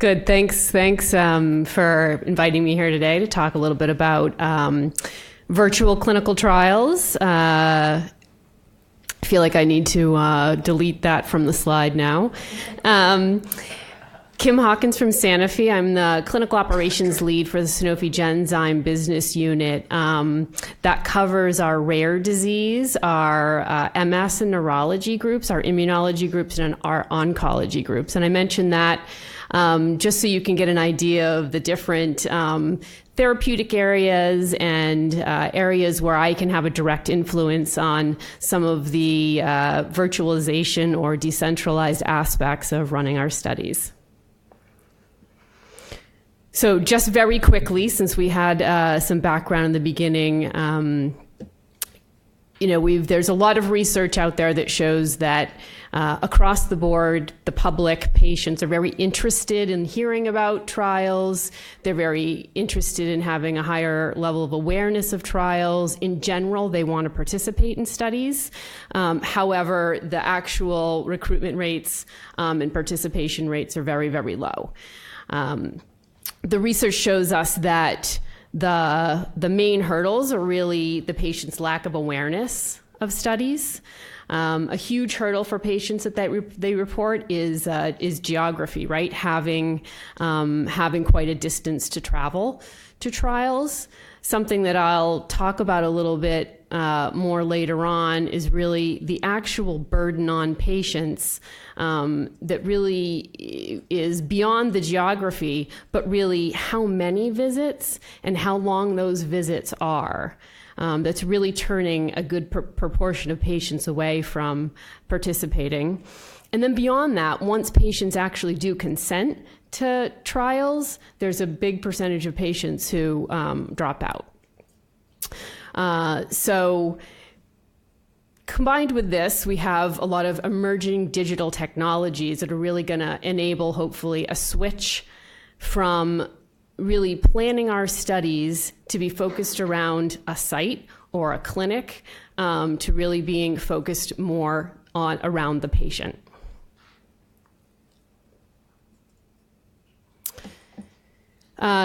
Good. Thanks for inviting me here today to talk a little bit about virtual clinical trials. I feel like I need to delete that from the slide now. Kim Hawkins from Sanofi. I'm the clinical operations lead for the Sanofi Genzyme business unit that covers our rare disease, our MS and neurology groups, our immunology groups, and our oncology groups. And I mentioned that just so you can get an idea of the different therapeutic areas and areas where I can have a direct influence on some of the virtualization or decentralized aspects of running our studies. So just very quickly, since we had some background in the beginning, there's a lot of research out there that shows that across the board, the public, patients are very interested in hearing about trials. They're very interested in having a higher level of awareness of trials. In general, they want to participate in studies. However, the actual recruitment rates and participation rates are very, very low. The research shows us that the main hurdles are really the patient's lack of awareness of studies. A huge hurdle for patients that they report is geography, right? Having quite a distance to travel to trials. Something that I'll talk about a little bit more later on is really the actual burden on patients that really is beyond the geography, but really how many visits and how long those visits are. That's really turning a good proportion of patients away from participating. And then beyond that, once patients actually do consent to trials, there's a big percentage of patients who drop out. So combined with this, we have a lot of emerging digital technologies that are really going to enable, hopefully, a switch from really planning our studies to be focused around a site or a clinic to really being focused more around the patient.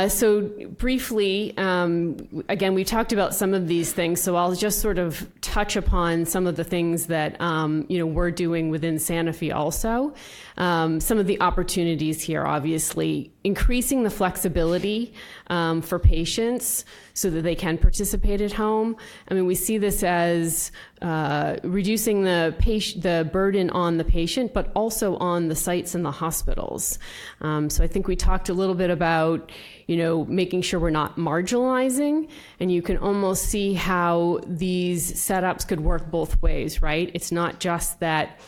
So briefly, again, we talked about some of these things, so I'll just sort of touch upon some of the things that we're doing within Sanofi also. Some of the opportunities here, obviously, increasing the flexibility for patients so that they can participate at home. I mean, we see this as reducing the burden on the patient, but also on the sites and the hospitals. So I think we talked a little bit about, making sure we're not marginalizing, and you can almost see how these setups could work both ways, right? It's not just that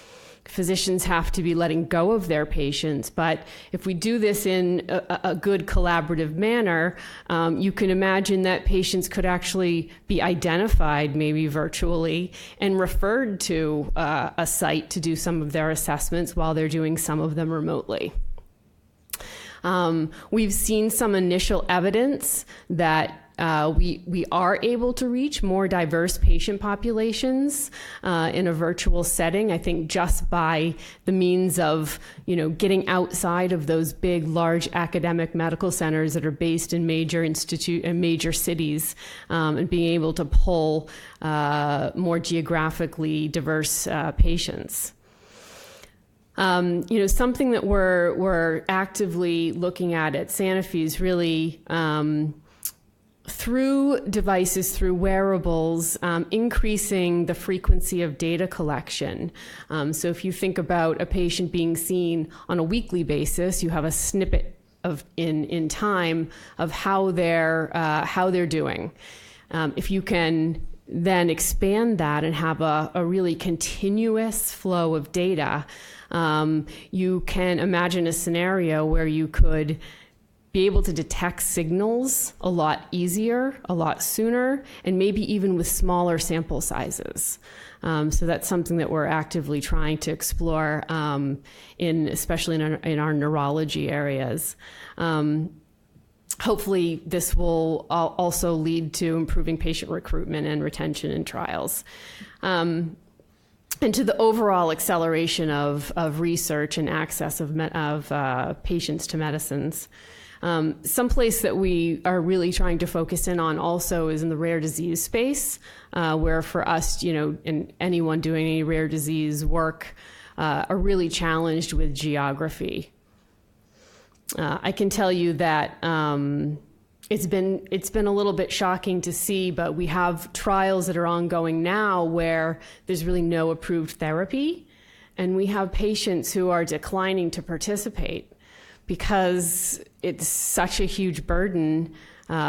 physicians have to be letting go of their patients, but if we do this in a good collaborative manner, you can imagine that patients could actually be identified, maybe virtually, and referred to a site to do some of their assessments while they're doing some of them remotely. We've seen some initial evidence that we are able to reach more diverse patient populations in a virtual setting. I think just by the means of, getting outside of those big, large academic medical centers that are based in major cities, and being able to pull more geographically diverse patients. Something that we're actively looking at Sanofi is really through devices, through wearables, increasing the frequency of data collection. So if you think about a patient being seen on a weekly basis, you have a snippet in time of how they're doing. If you can then expand that and have a really continuous flow of data, you can imagine a scenario where you could be able to detect signals a lot easier, a lot sooner, and maybe even with smaller sample sizes. So that's something that we're actively trying to explore, especially in our neurology areas. Hopefully, this will also lead to improving patient recruitment and retention in trials. and to the overall acceleration of research and access of patients to medicines. Some place that we are really trying to focus in on also is in the rare disease space, where for us, and anyone doing any rare disease work are really challenged with geography. I can tell you that it's been a little bit shocking to see, but we have trials that are ongoing now where there's really no approved therapy, and we have patients who are declining to participate because it's such a huge burden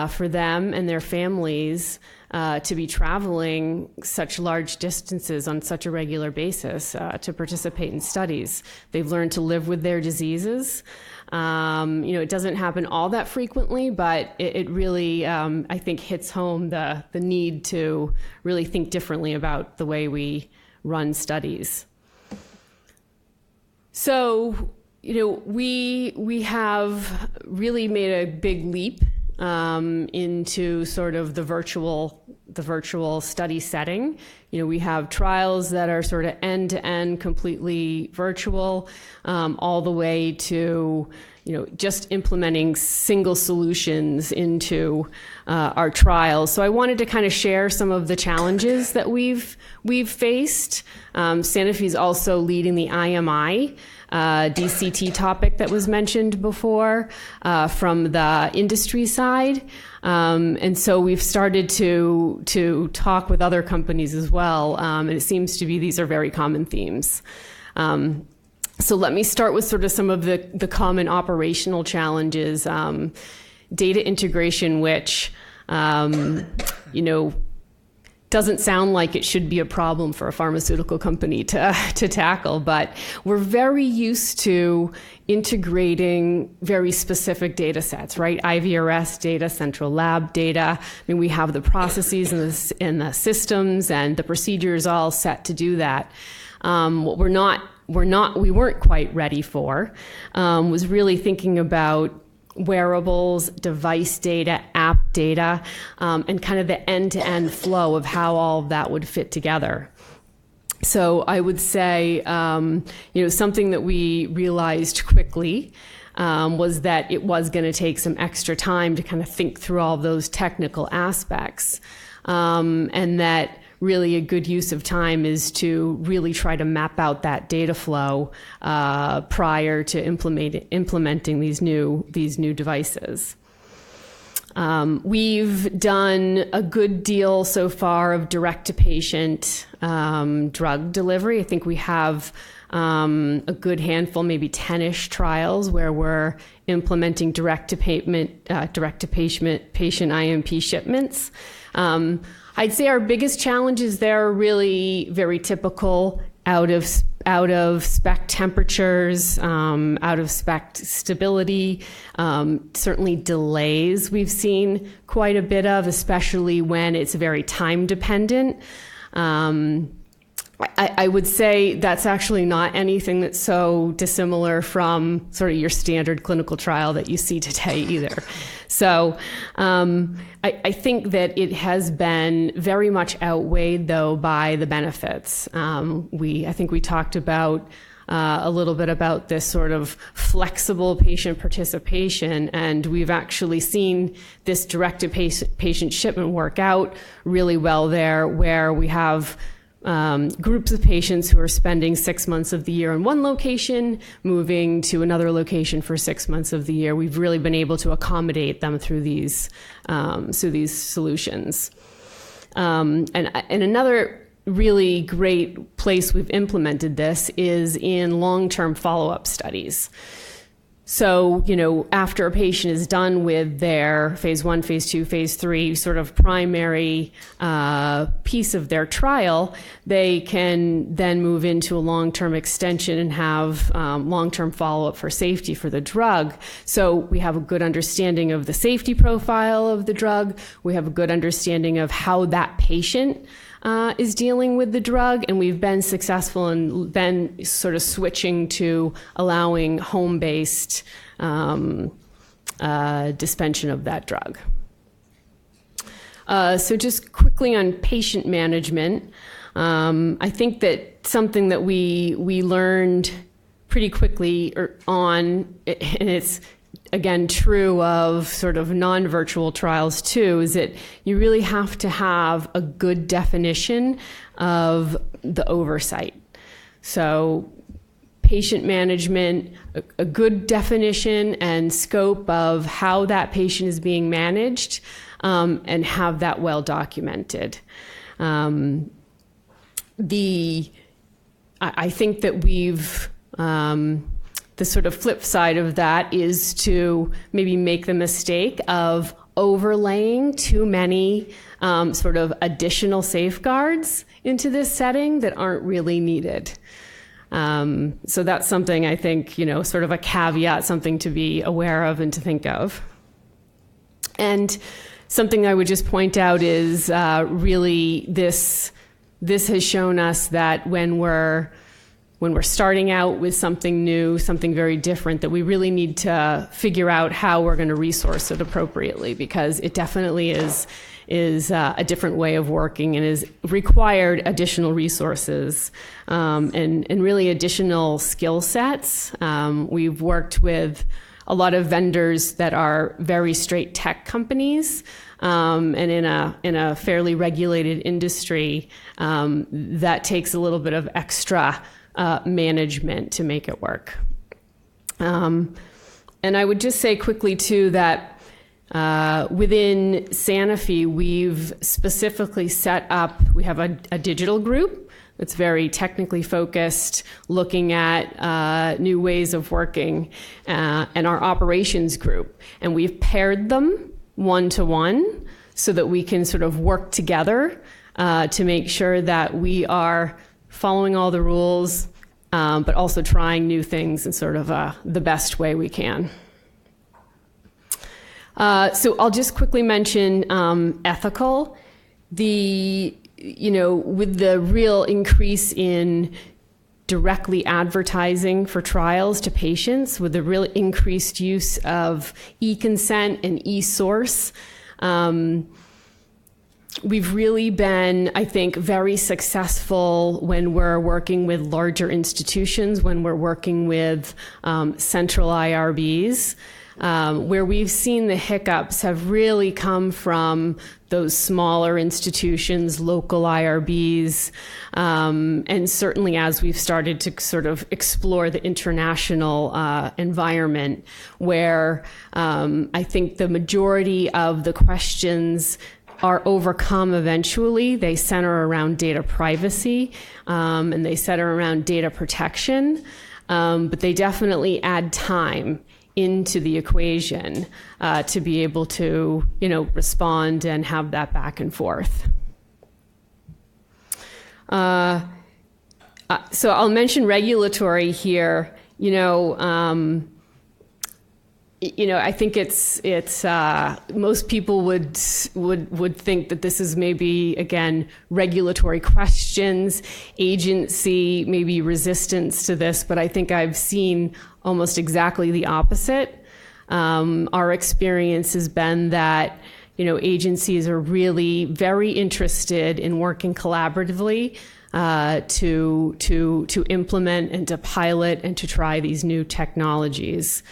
for them and their families to be traveling such large distances on such a regular basis to participate in studies. They've learned to live with their diseases. It doesn't happen all that frequently, but it really, I think, hits home the need to really think differently about the way we run studies. So, we have really made a big leap into sort of the virtual study setting. We have trials that are sort of end-to-end completely virtual, all the way to just implementing single solutions into our trials. So I wanted to kind of share some of the challenges that we've faced. Sanofi is also leading the IMI DCT topic that was mentioned before from the industry side. And so we've started to talk with other companies as well. And it seems to be these are very common themes. So let me start with sort of some of the common operational challenges. Data integration, which, doesn't sound like it should be a problem for a pharmaceutical company to tackle, but we're very used to integrating very specific data sets, right? IVRS data, central lab data. We have the processes and the systems and the procedures all set to do that. What we weren't quite ready for was really thinking about wearables, device data, app data, and kind of the end-to-end flow of how all of that would fit together. So I would say, something that we realized quickly was that it was going to take some extra time to kind of think through all those technical aspects, and that really a good use of time is to really try to map out that data flow prior to implementing these new devices. We've done a good deal so far of direct-to-patient drug delivery. I think we have a good handful, maybe 10-ish trials where we're implementing direct-to-patient IMP shipments. I'd say our biggest challenges there are really very typical out of spec temperatures, out of spec stability, certainly delays we've seen quite a bit of, especially when it's very time dependent. I would say that's actually not anything that's so dissimilar from sort of your standard clinical trial that you see today either. So I think that it has been very much outweighed, though, by the benefits. I think we talked about a little bit about this sort of flexible patient participation, and we've actually seen this direct-to-patient shipment work out really well there, where we have groups of patients who are spending 6 months of the year in one location, moving to another location for 6 months of the year. We've really been able to accommodate them through these solutions. And another really great place we've implemented this is in long-term follow-up studies. So, after a patient is done with their phase 1, phase 2, phase 3 sort of primary piece of their trial, they can then move into a long-term extension and have long-term follow-up for safety for the drug. So we have a good understanding of the safety profile of the drug. We have a good understanding of how that patient is dealing with the drug, and we've been successful and been sort of switching to allowing home-based dispensation of that drug. So just quickly on patient management, I think that something that we learned pretty quickly on, and it's again true of sort of non-virtual trials too, is that you really have to have a good definition of the oversight. So patient management, a good definition and scope of how that patient is being managed, and have that well documented. I think that we've, the sort of flip side of that is to maybe make the mistake of overlaying too many sort of additional safeguards into this setting that aren't really needed. So that's something I think, sort of a caveat, something to be aware of and to think of. And something I would just point out is really this has shown us that when we're starting out with something new, something very different, that we really need to figure out how we're going to resource it appropriately, because it definitely is a different way of working and is required additional resources and really additional skill sets. We've worked with a lot of vendors that are very straight tech companies, and in a fairly regulated industry, that takes a little bit of extra management to make it work. And I would just say quickly too that within Sanofi, we've specifically set up, we have a digital group that's very technically focused, looking at new ways of working, and our operations group. And we've paired them one-to-one so that we can sort of work together to make sure that we are following all the rules, but also trying new things in sort of the best way we can. So I'll just quickly mention ethical. With the real increase in directly advertising for trials to patients, with the real increased use of e-consent and e-source, we've really been, I think, very successful when we're working with larger institutions, when we're working with central IRBs. Where we've seen the hiccups have really come from those smaller institutions, local IRBs, and certainly as we've started to sort of explore the international environment, where I think the majority of the questions are overcome eventually. They center around data privacy, and they center around data protection, but they definitely add time into the equation to be able to, respond and have that back and forth. So I'll mention regulatory here. I think it's most people would think that this is maybe, again, regulatory questions, agency, maybe resistance to this, but I think I've seen almost exactly the opposite. Our experience has been that, agencies are really very interested in working collaboratively to implement and to pilot and to try these new technologies.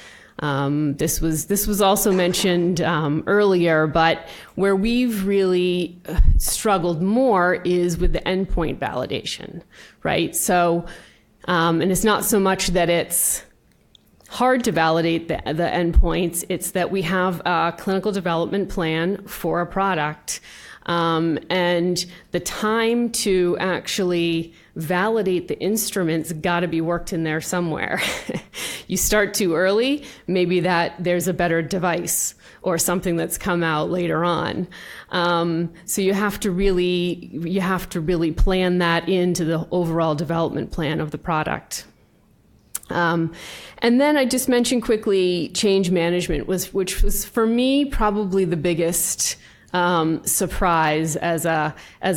This was also mentioned earlier, but where we've really struggled more is with the endpoint validation, right? So, and it's not so much that it's hard to validate the endpoints, it's that we have a clinical development plan for a product, and the time to actually validate the instruments got to be worked in there somewhere. You start too early, maybe that there's a better device or something that's come out later on. So you have to really plan that into the overall development plan of the product. And then I just mentioned quickly change management, which was for me probably the biggest surprise as a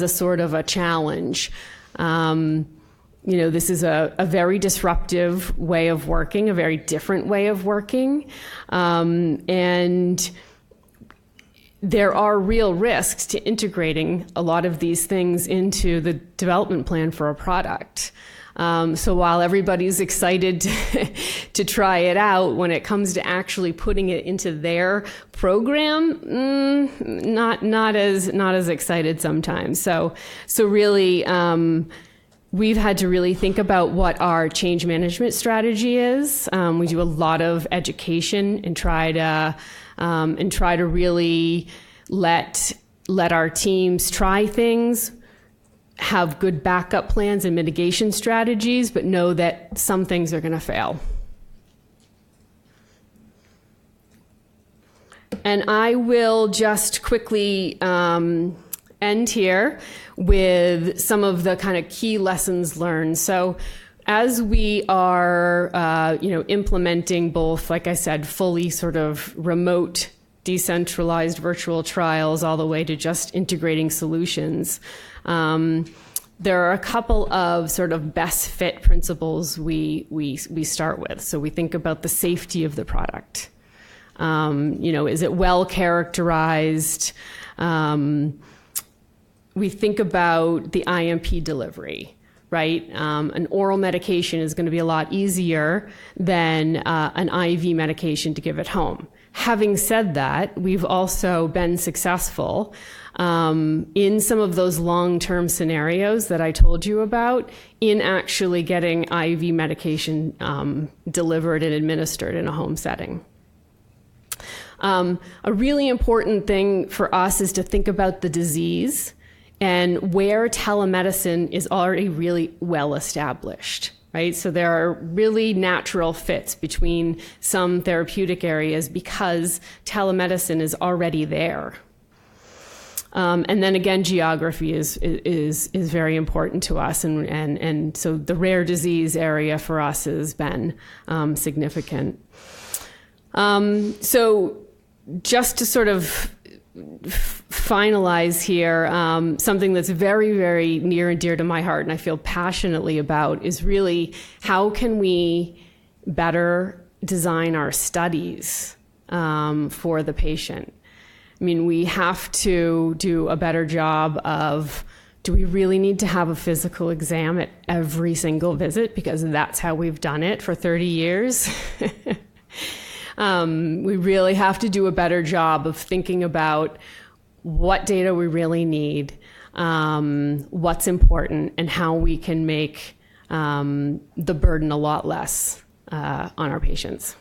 sort of a challenge. This is a very disruptive way of working, a very different way of working, and there are real risks to integrating a lot of these things into the development plan for a product. So while everybody's excited to try it out, when it comes to actually putting it into their program, not as excited sometimes. So really, we've had to really think about what our change management strategy is. We do a lot of education and try to really let our teams try things, have good backup plans and mitigation strategies, but know that some things are going to fail. And I will just quickly end here with some of the kind of key lessons learned. So as we are implementing both, like I said, fully sort of remote, decentralized virtual trials all the way to just integrating solutions, there are a couple of sort of best fit principles we start with. So we think about the safety of the product. Is it well characterized? We think about the IMP delivery, right? An oral medication is going to be a lot easier than an IV medication to give at home. Having said that, we've also been successful in some of those long-term scenarios that I told you about in actually getting IV medication delivered and administered in a home setting. A really important thing for us is to think about the disease and where telemedicine is already really well established. Right? So there are really natural fits between some therapeutic areas because telemedicine is already there. And then again, geography is very important to us. And so the rare disease area for us has been significant. So just to sort of finalize here, something that's very, very near and dear to my heart and I feel passionately about is really how can we better design our studies for the patient. I mean, we have to do a better job of, do we really need to have a physical exam at every single visit? Because that's how we've done it for 30 years. We really have to do a better job of thinking about what data we really need, what's important, and how we can make the burden a lot less on our patients.